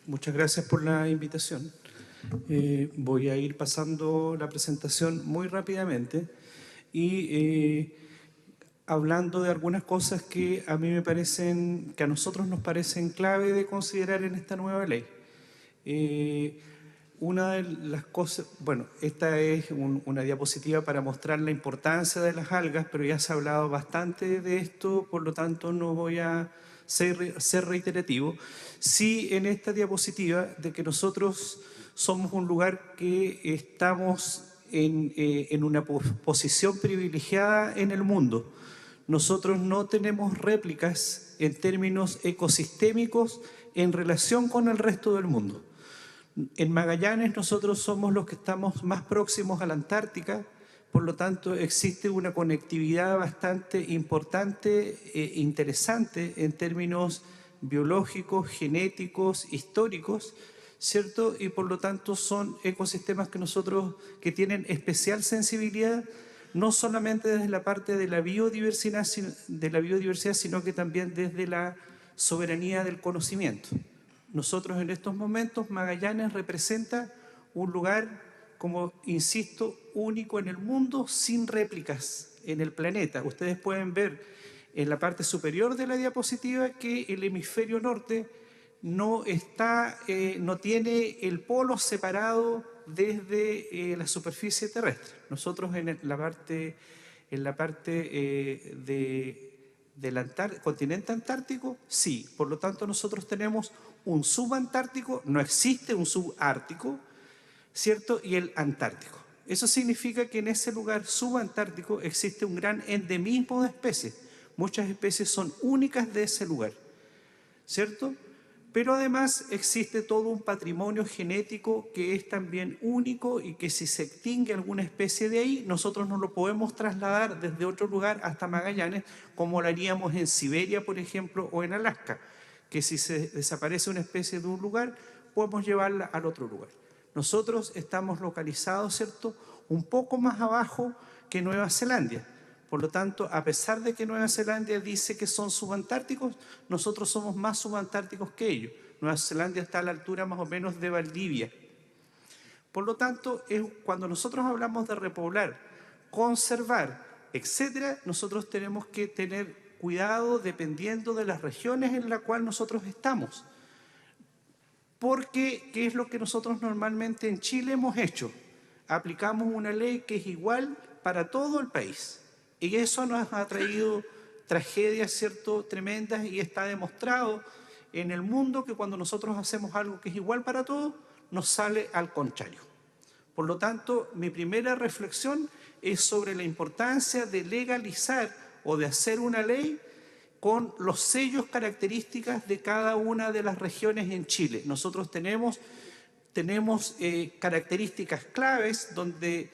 Muchas gracias por la invitación. Voy a ir pasando la presentación muy rápidamente y hablando de algunas cosas que a mí me parecen, que a nosotros nos parecen clave de considerar en esta nueva ley. Una de las cosas, bueno, esta es una diapositiva para mostrar la importancia de las algas, pero ya se ha hablado bastante de esto, por lo tanto no voy a ser reiterativo. Sí, en esta diapositiva de que nosotros somos un lugar que estamos en una posición privilegiada en el mundo. Nosotros no tenemos réplicas en términos ecosistémicos en relación con el resto del mundo. En Magallanes nosotros somos los que estamos más próximos a la Antártica, por lo tanto existe una conectividad bastante importante e interesante en términos biológicos, genéticos, históricos, ¿cierto? Y por lo tanto son ecosistemas que tienen especial sensibilidad, no solamente desde la parte de la biodiversidad, sino que también desde la soberanía del conocimiento. Nosotros en estos momentos, Magallanes representa un lugar, como insisto, único en el mundo, sin réplicas en el planeta. Ustedes pueden ver en la parte superior de la diapositiva que el hemisferio norte no tiene el polo separado desde la superficie terrestre. Nosotros en la parte del continente antártico, sí. Por lo tanto, nosotros tenemos un subantártico, no existe un subártico, ¿cierto? Y el antártico. Eso significa que en ese lugar subantártico existe un gran endemismo de especies. Muchas especies son únicas de ese lugar, ¿cierto? Pero además existe todo un patrimonio genético que es también único y que si se extingue alguna especie de ahí, nosotros no lo podemos trasladar desde otro lugar hasta Magallanes, como lo haríamos en Siberia, por ejemplo, o en Alaska, que si se desaparece una especie de un lugar, podemos llevarla al otro lugar. Nosotros estamos localizados, ¿cierto?, un poco más abajo que Nueva Zelanda. Por lo tanto, a pesar de que Nueva Zelanda dice que son subantárticos, nosotros somos más subantárticos que ellos. Nueva Zelanda está a la altura más o menos de Valdivia. Por lo tanto, cuando nosotros hablamos de repoblar, conservar, etcétera, nosotros tenemos que tener cuidado dependiendo de las regiones en las cuales nosotros estamos. Porque, ¿qué es lo que nosotros normalmente en Chile hemos hecho? Aplicamos una ley que es igual para todo el país. Y eso nos ha traído tragedias, ¿cierto?, tremendas, y está demostrado en el mundo que cuando nosotros hacemos algo que es igual para todos, nos sale al contrario. Por lo tanto, mi primera reflexión es sobre la importancia de legalizar o de hacer una ley con los sellos características de cada una de las regiones en Chile. Nosotros tenemos características claves donde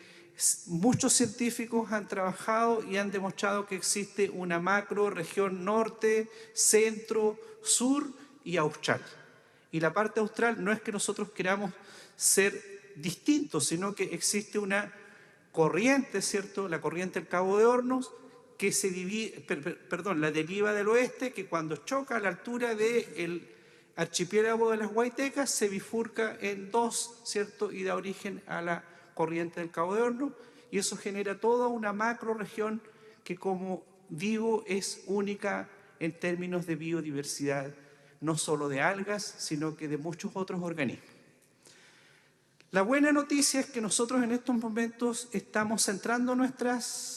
muchos científicos han trabajado y han demostrado que existe una macro región norte, centro, sur y austral. Y la parte austral no es que nosotros queramos ser distintos, sino que existe una corriente, ¿cierto?, la corriente del Cabo de Hornos, que se divide, la deriva del oeste, que cuando choca a la altura del archipiélago de las Huaytecas se bifurca en dos, ¿cierto?, y da origen a la corriente del Cabo de Hornos, y eso genera toda una macro región que, como digo, es única en términos de biodiversidad, no solo de algas, sino que de muchos otros organismos. La buena noticia es que nosotros en estos momentos estamos centrando nuestra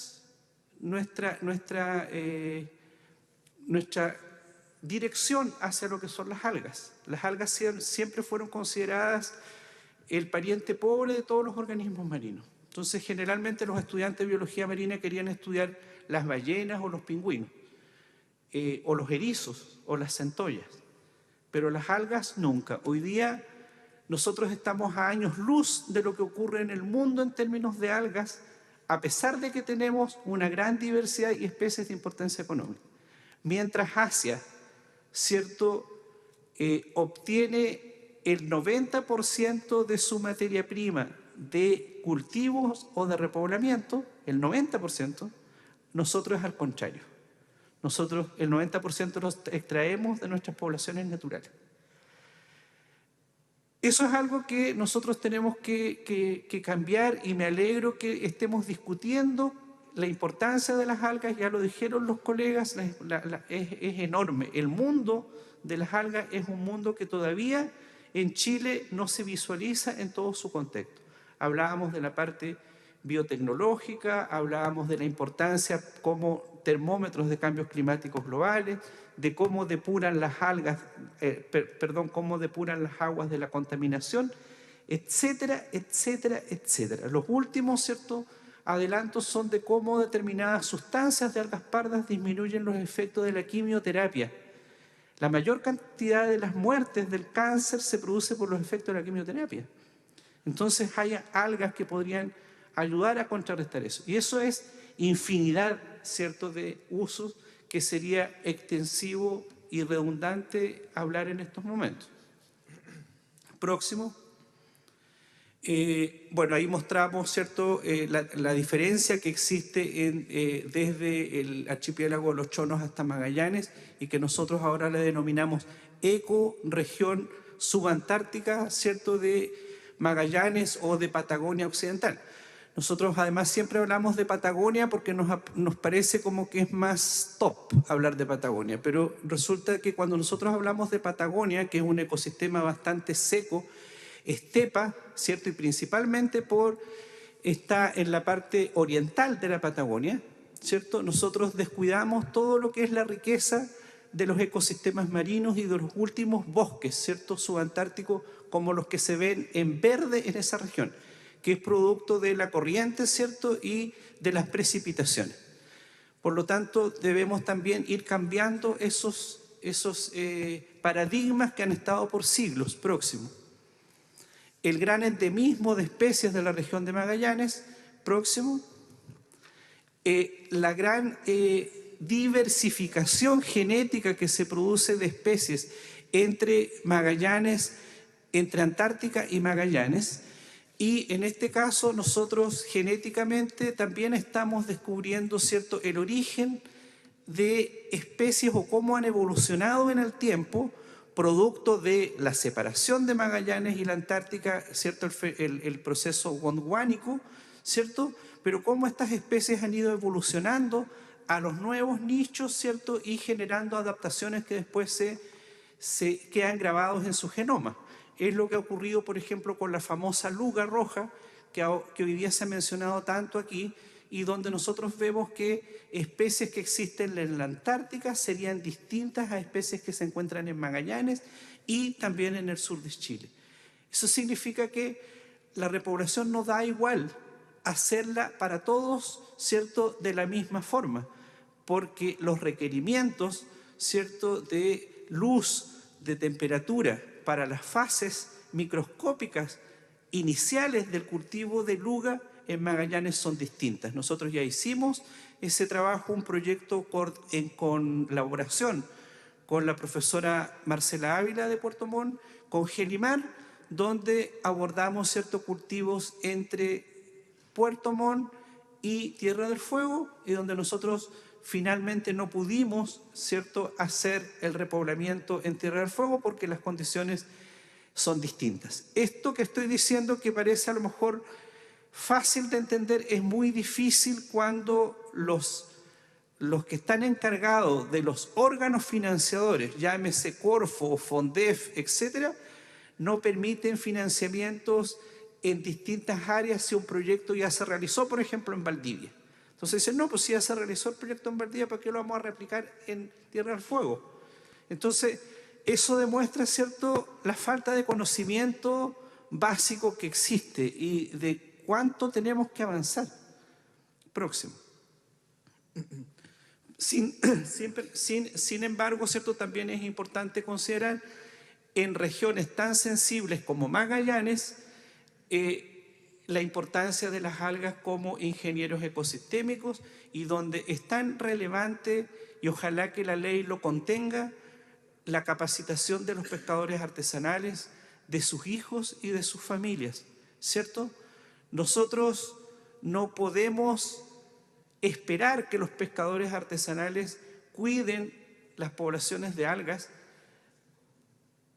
dirección hacia lo que son las algas. Las algas siempre fueron consideradas el pariente pobre de todos los organismos marinos. Entonces, generalmente los estudiantes de biología marina querían estudiar las ballenas o los pingüinos, o los erizos o las centollas, pero las algas nunca. Hoy día nosotros estamos a años luz de lo que ocurre en el mundo en términos de algas, a pesar de que tenemos una gran diversidad y especies de importancia económica. Mientras Asia, ¿cierto?, obtiene el 90% de su materia prima de cultivos o de repoblamiento, el 90%, nosotros es al contrario. Nosotros, el 90% los extraemos de nuestras poblaciones naturales. Eso es algo que nosotros tenemos que cambiar, y me alegro que estemos discutiendo la importancia de las algas. Ya lo dijeron los colegas, es enorme. El mundo de las algas es un mundo que todavía en Chile no se visualiza en todo su contexto. Hablábamos de la parte biotecnológica, hablábamos de la importancia como termómetros de cambios climáticos globales, de cómo depuran las algas, cómo depuran las aguas de la contaminación, etcétera, etcétera, etcétera. Los últimos, ¿cierto?, adelantos son de cómo determinadas sustancias de algas pardas disminuyen los efectos de la quimioterapia. La mayor cantidad de las muertes del cáncer se produce por los efectos de la quimioterapia. Entonces hay algas que podrían ayudar a contrarrestar eso. Y eso es infinidad, ¿cierto?, de usos que sería extensivo y redundante hablar en estos momentos. Próximo. Bueno, ahí mostramos, ¿cierto?, la diferencia que existe desde el archipiélago de los Chonos hasta Magallanes, y que nosotros ahora le denominamos ecorregión subantártica, ¿cierto?, de Magallanes o de Patagonia Occidental. Nosotros además siempre hablamos de Patagonia porque nos parece como que es más top hablar de Patagonia, pero resulta que cuando nosotros hablamos de Patagonia, que es un ecosistema bastante seco, estepa, ¿cierto?, y principalmente está en la parte oriental de la Patagonia, ¿cierto? Nosotros descuidamos todo lo que es la riqueza de los ecosistemas marinos y de los últimos bosques, ¿cierto?, subantárticos, como los que se ven en verde en esa región, que es producto de la corriente, ¿cierto?, y de las precipitaciones. Por lo tanto, debemos también ir cambiando esos paradigmas que han estado por siglos próximos. El gran endemismo de especies de la región de Magallanes, próximo. La gran diversificación genética que se produce de especies entre Magallanes, entre Antártica y Magallanes. Y en este caso nosotros genéticamente también estamos descubriendo, ¿cierto?, el origen de especies o cómo han evolucionado en el tiempo, producto de la separación de Magallanes y la Antártica, ¿cierto?, el proceso gondwánico, ¿cierto?, pero cómo estas especies han ido evolucionando a los nuevos nichos, ¿cierto?, y generando adaptaciones que después se quedan grabados en su genoma. Es lo que ha ocurrido, por ejemplo, con la famosa luga roja, que hoy día se ha mencionado tanto aquí, y donde nosotros vemos que especies que existen en la Antártica serían distintas a especies que se encuentran en Magallanes y también en el sur de Chile. Eso significa que la repoblación no da igual hacerla para todos, ¿cierto?, de la misma forma, porque los requerimientos, ¿cierto?, de luz, de temperatura, para las fases microscópicas iniciales del cultivo de luga en Magallanes son distintas. Nosotros ya hicimos ese trabajo, un proyecto en colaboración con la profesora Marcela Ávila de Puerto Montt, con Gelimar, donde abordamos ciertos cultivos entre Puerto Montt y Tierra del Fuego, y donde nosotros finalmente no pudimos, ¿cierto?, hacer el repoblamiento en Tierra del Fuego porque las condiciones son distintas. Esto que estoy diciendo, que parece a lo mejor fácil de entender, es muy difícil cuando los que están encargados de los órganos financiadores, llámese Corfo, Fondef, etcétera, no permiten financiamientos en distintas áreas si un proyecto ya se realizó, por ejemplo, en Valdivia. Entonces dicen, no, pues si ya se realizó el proyecto en Valdivia, ¿para qué lo vamos a replicar en Tierra del Fuego? Entonces, eso demuestra, ¿cierto?, la falta de conocimiento básico que existe y de cuánto tenemos que avanzar. Próximo. Sin embargo, ¿cierto?, también es importante considerar en regiones tan sensibles como Magallanes la importancia de las algas como ingenieros ecosistémicos, y donde es tan relevante, y ojalá que la ley lo contenga, la capacitación de los pescadores artesanales, de sus hijos y de sus familias, ¿cierto? Nosotros no podemos esperar que los pescadores artesanales cuiden las poblaciones de algas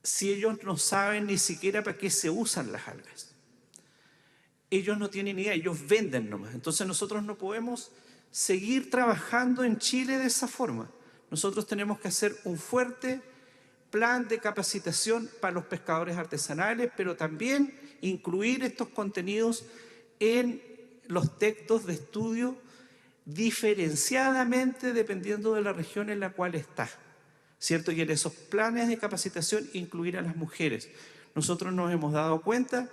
si ellos no saben ni siquiera para qué se usan las algas? Ellos no tienen idea, ellos venden nomás. Entonces nosotros no podemos seguir trabajando en Chile de esa forma. Nosotros tenemos que hacer un fuerte plan de capacitación para los pescadores artesanales, pero también incluir estos contenidos en los textos de estudio diferenciadamente dependiendo de la región en la cual está, ¿cierto? Y en esos planes de capacitación incluir a las mujeres. Nosotros nos hemos dado cuenta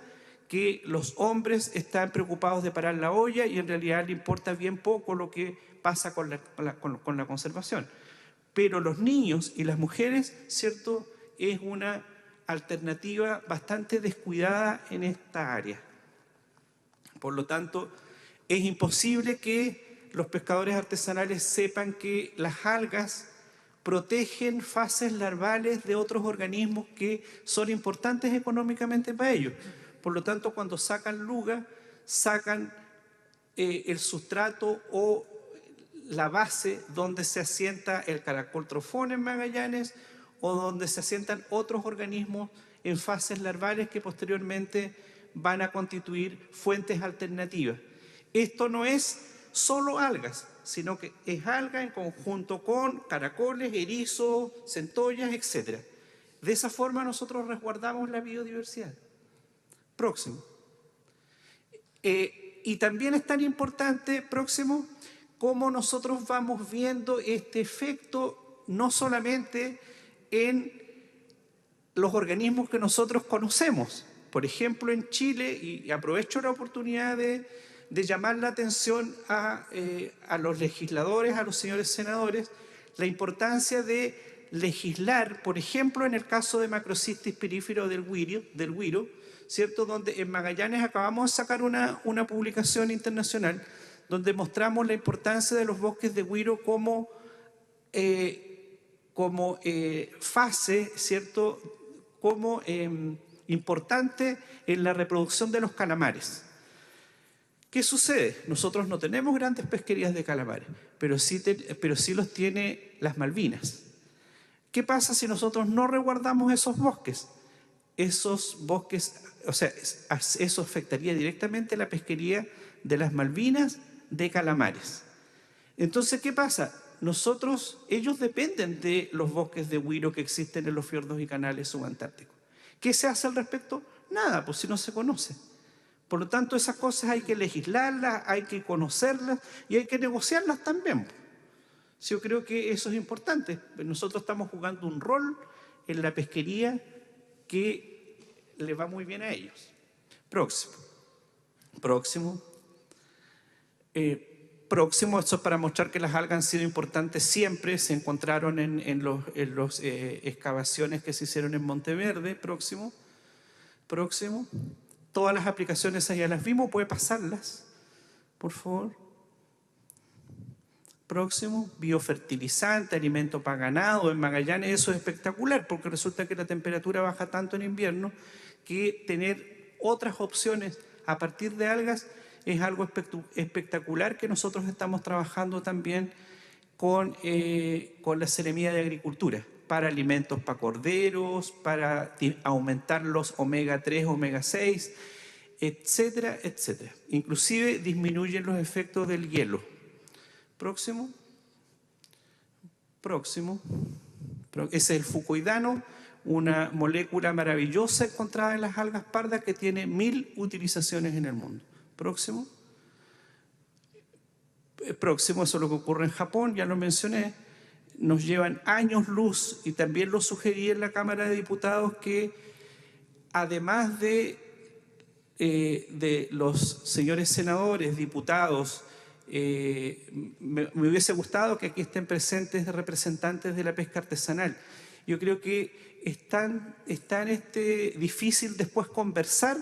que los hombres están preocupados de parar la olla y en realidad le importa bien poco lo que pasa con la conservación. Pero los niños y las mujeres, ¿cierto?, es una alternativa bastante descuidada en esta área. Por lo tanto, es imposible que los pescadores artesanales sepan que las algas protegen fases larvales de otros organismos que son importantes económicamente para ellos. Por lo tanto, cuando sacan luga, sacan el sustrato o la base donde se asienta el caracol trofón en Magallanes o donde se asientan otros organismos en fases larvales que posteriormente van a constituir fuentes alternativas. Esto no es solo algas, sino que es alga en conjunto con caracoles, erizos, centollas, etc. De esa forma nosotros resguardamos la biodiversidad. Próximo. Y también es tan importante, próximo, cómo nosotros vamos viendo este efecto no solamente en los organismos que nosotros conocemos. Por ejemplo, en Chile, y aprovecho la oportunidad de llamar la atención a los legisladores, a los señores senadores, la importancia de legislar, por ejemplo, en el caso de Macrocistis pirífero del güiro, ¿cierto? Donde en Magallanes acabamos de sacar una publicación internacional donde mostramos la importancia de los bosques de güiro como fase, ¿cierto?, como importante en la reproducción de los calamares. ¿Qué sucede? Nosotros no tenemos grandes pesquerías de calamares, pero sí los tiene las Malvinas. ¿Qué pasa si nosotros no resguardamos esos bosques? Esos bosques, o sea, eso afectaría directamente la pesquería de las Malvinas de calamares. Entonces, ¿qué pasa? Ellos dependen de los bosques de güiro que existen en los fiordos y canales subantárticos. ¿Qué se hace al respecto? Nada, pues si no se conoce. Por lo tanto, esas cosas hay que legislarlas, hay que conocerlas y hay que negociarlas también. Yo creo que eso es importante. Nosotros estamos jugando un rol en la pesquería que le va muy bien a ellos. Próximo. Esto es para mostrar que las algas han sido importantes siempre. Se encontraron en las excavaciones que se hicieron en Monteverde. Próximo. Todas las aplicaciones ya las vimos. ¿Puede pasarlas, por favor? Próximo. Biofertilizante, alimento para ganado. En Magallanes eso es espectacular porque resulta que la temperatura baja tanto en invierno que tener otras opciones a partir de algas es algo espectacular que nosotros estamos trabajando también con la Seremía de Agricultura para alimentos para corderos, para aumentar los omega 3, omega 6, etcétera, etcétera. Inclusive disminuyen los efectos del hielo. Próximo. Ese es el fucoidano, una molécula maravillosa encontrada en las algas pardas que tiene 1000 utilizaciones en el mundo. Próximo, eso es lo que ocurre en Japón, ya lo mencioné. Nos llevan años luz y también lo sugerí en la Cámara de Diputados que además de los señores senadores, diputados, me hubiese gustado que aquí estén presentes representantes de la pesca artesanal. Yo creo que es tan difícil después conversar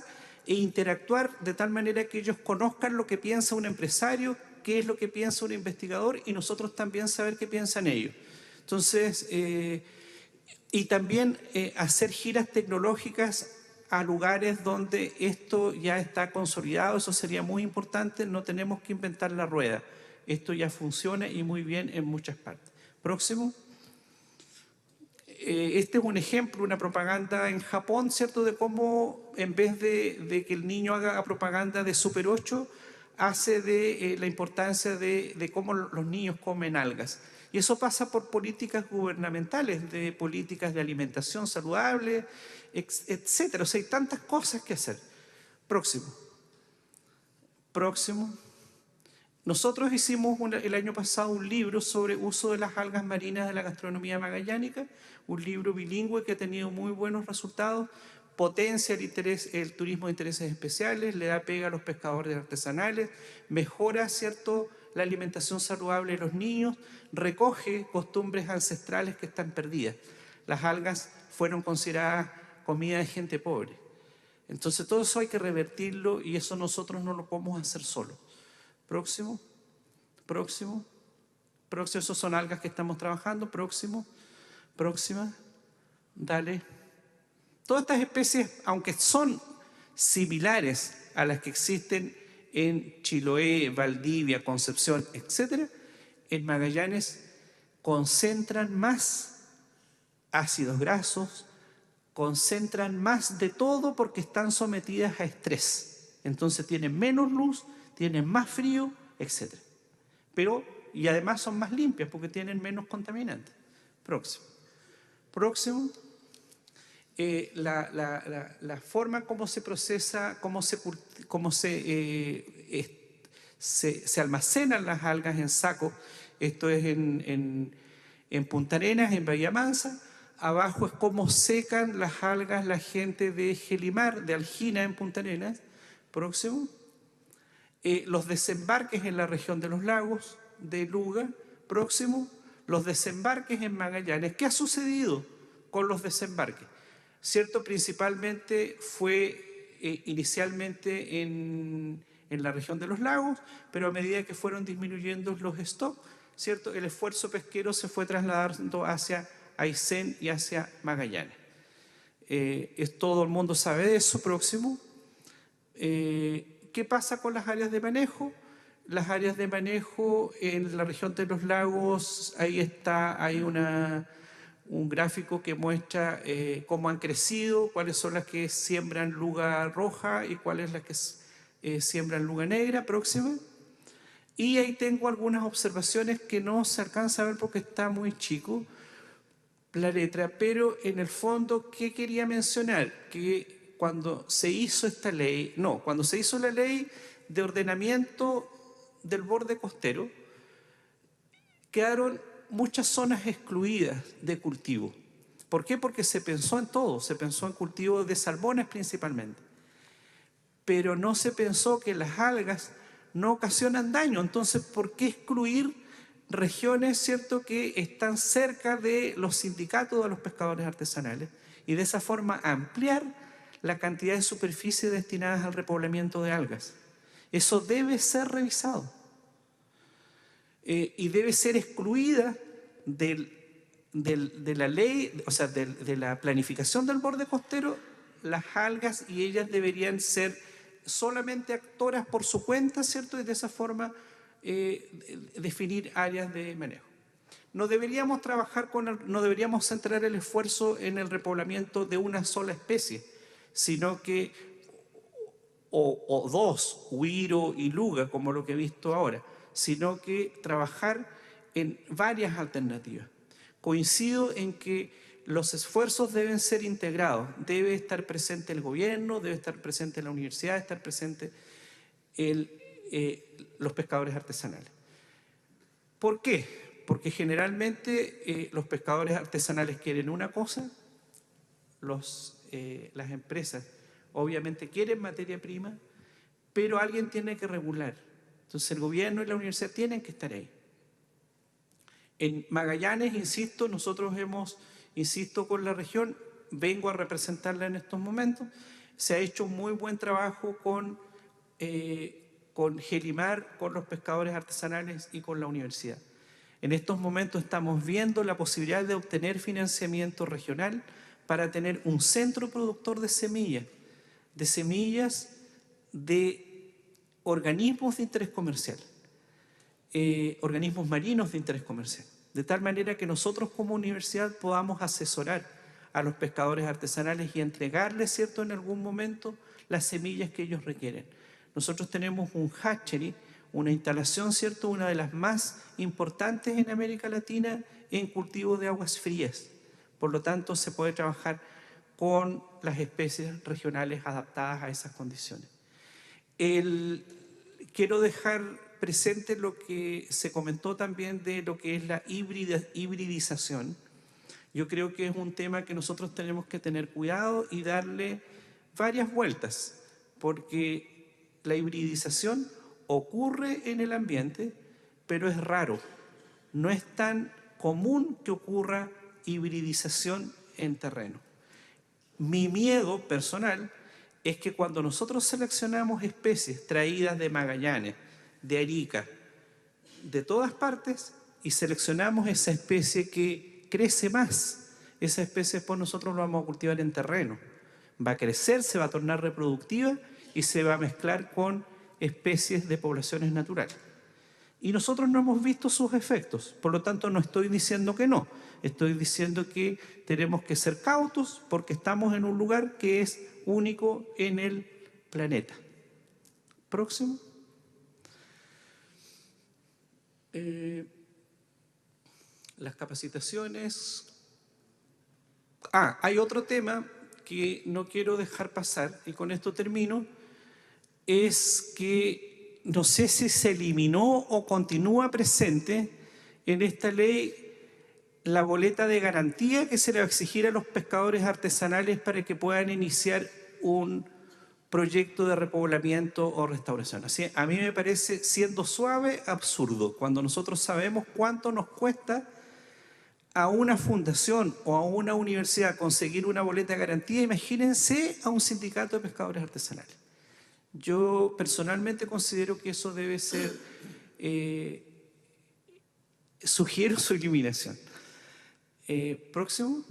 e interactuar de tal manera que ellos conozcan lo que piensa un empresario, qué es lo que piensa un investigador y nosotros también saber qué piensan ellos. Entonces, y también hacer giras tecnológicas a lugares donde esto ya está consolidado, eso sería muy importante, no tenemos que inventar la rueda. Esto ya funciona y muy bien en muchas partes. Próximo. este es un ejemplo, una propaganda en Japón, ¿cierto? De cómo en vez de que el niño haga propaganda de Super 8, hace de la importancia de cómo los niños comen algas. Y eso pasa por políticas gubernamentales, de políticas de alimentación saludable, etcétera. O sea, hay tantas cosas que hacer. Próximo. Próximo. Nosotros hicimos el año pasado un libro sobre uso de las algas marinas de la gastronomía magallánica, un libro bilingüe que ha tenido muy buenos resultados, potencia el turismo de intereses especiales, le da pega a los pescadores artesanales, mejora, ¿cierto?, la alimentación saludable de los niños, recoge costumbres ancestrales que están perdidas. Las algas fueron consideradas comida de gente pobre. Entonces todo eso hay que revertirlo y eso nosotros no lo podemos hacer solos. Próximo, próximo, próximo. Esos son algas que estamos trabajando. Próximo, próxima, dale. Todas estas especies, aunque son similares a las que existen en Chiloé, Valdivia, Concepción, etc., en Magallanes concentran más ácidos grasos, concentran más de todo porque están sometidas a estrés. Entonces tienen menos luz, tienen más frío, etc. Y además son más limpias porque tienen menos contaminantes. Próximo. Próximo. La forma como se procesa, cómo se almacenan las algas en saco, esto es en Punta Arenas, en Bahía Mansa. Abajo es cómo secan las algas la gente de Gelimar, de Aljina, en Punta Arenas. Próximo. Los desembarques en la región de los lagos, de Luga. Próximo. Los desembarques en Magallanes. ¿Qué ha sucedido con los desembarques? ¿Cierto? Principalmente fue inicialmente en la región de los lagos, pero a medida que fueron disminuyendo los stocks, ¿cierto?, el esfuerzo pesquero se fue trasladando hacia Aysén y hacia Magallanes. Todo el mundo sabe de eso. Próximo. ¿Qué pasa con las áreas de manejo? Las áreas de manejo en la región de los lagos, hay un gráfico que muestra cómo han crecido, cuáles son las que siembran luga roja y cuáles las que siembran luga negra. Próxima. Y ahí tengo algunas observaciones que no se alcanza a ver porque está muy chico la letra, pero en el fondo, ¿qué quería mencionar? Que cuando se hizo cuando se hizo la ley de ordenamiento del borde costero, quedaron muchas zonas excluidas de cultivo. ¿Por qué? Porque se pensó en todo, se pensó en cultivo de salmones principalmente, pero no se pensó que las algas no ocasionan daño. Entonces, ¿por qué excluir regiones, cierto, que están cerca de los sindicatos de los pescadores artesanales y de esa forma ampliar la cantidad de superficie destinadas al repoblamiento de algas? Eso debe ser revisado y debe ser excluida de la ley, o sea, de la planificación del borde costero, las algas, y ellas deberían ser solamente actoras por su cuenta, ¿cierto? Y de esa forma definir áreas de manejo. No deberíamos no deberíamos centrar el esfuerzo en el repoblamiento de una sola especie, sino que, o dos, huiro y luga, como lo que he visto ahora, sino que trabajar en varias alternativas. Coincido en que los esfuerzos deben ser integrados, debe estar presente el gobierno, debe estar presente la universidad, debe estar presente los pescadores artesanales. ¿Por qué? Porque generalmente los pescadores artesanales quieren una cosa, las empresas obviamente quieren materia prima, pero alguien tiene que regular. Entonces el gobierno y la universidad tienen que estar ahí. En Magallanes, insisto, insisto con la región, vengo a representarla en estos momentos. Se ha hecho un muy buen trabajo con Gelimar, con los pescadores artesanales y con la universidad. En estos momentos estamos viendo la posibilidad de obtener financiamiento regional para tener un centro productor de semillas de organismos de interés comercial, organismos marinos de interés comercial. de tal manera que nosotros como universidad podamos asesorar a los pescadores artesanales y entregarles, ¿cierto?, en algún momento las semillas que ellos requieren. Nosotros tenemos un hatchery, una instalación, ¿cierto?, una de las más importantes en América Latina en cultivo de aguas frías. Por lo tanto, se puede trabajar con las especies regionales adaptadas a esas condiciones. Quiero dejar presente lo que se comentó también de lo que es la hibridización. Yo creo que es un tema que nosotros tenemos que tener cuidado y darle varias vueltas, porque la hibridización ocurre en el ambiente, pero es raro. No es tan común que ocurra hibridización en terreno. Mi miedo personal es que cuando nosotros seleccionamos especies traídas de Magallanes, de Arica, de todas partes, y seleccionamos esa especie que crece más, esa especie después nosotros la vamos a cultivar en terreno. Va a crecer, se va a tornar reproductiva y se va a mezclar con especies de poblaciones naturales. Y nosotros no hemos visto sus efectos, por lo tanto no estoy diciendo que no, estoy diciendo que tenemos que ser cautos porque estamos en un lugar que es único en el planeta. Próximo. Las capacitaciones. Hay otro tema que no quiero dejar pasar, y con esto termino, es que no sé si se eliminó o continúa presente en esta ley la boleta de garantía que se le va a exigir a los pescadores artesanales para que puedan iniciar un proyecto de repoblamiento o restauración. Así, a mí me parece, siendo suave, absurdo, cuando nosotros sabemos cuánto nos cuesta a una fundación o a una universidad conseguir una boleta de garantía. Imagínense a un sindicato de pescadores artesanales. Yo personalmente considero que eso debe ser, sugiero su eliminación. Próximo.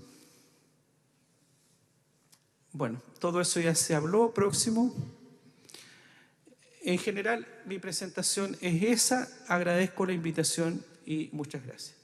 Bueno, todo eso ya se habló. Próximo. En general, mi presentación es esa. Agradezco la invitación y muchas gracias.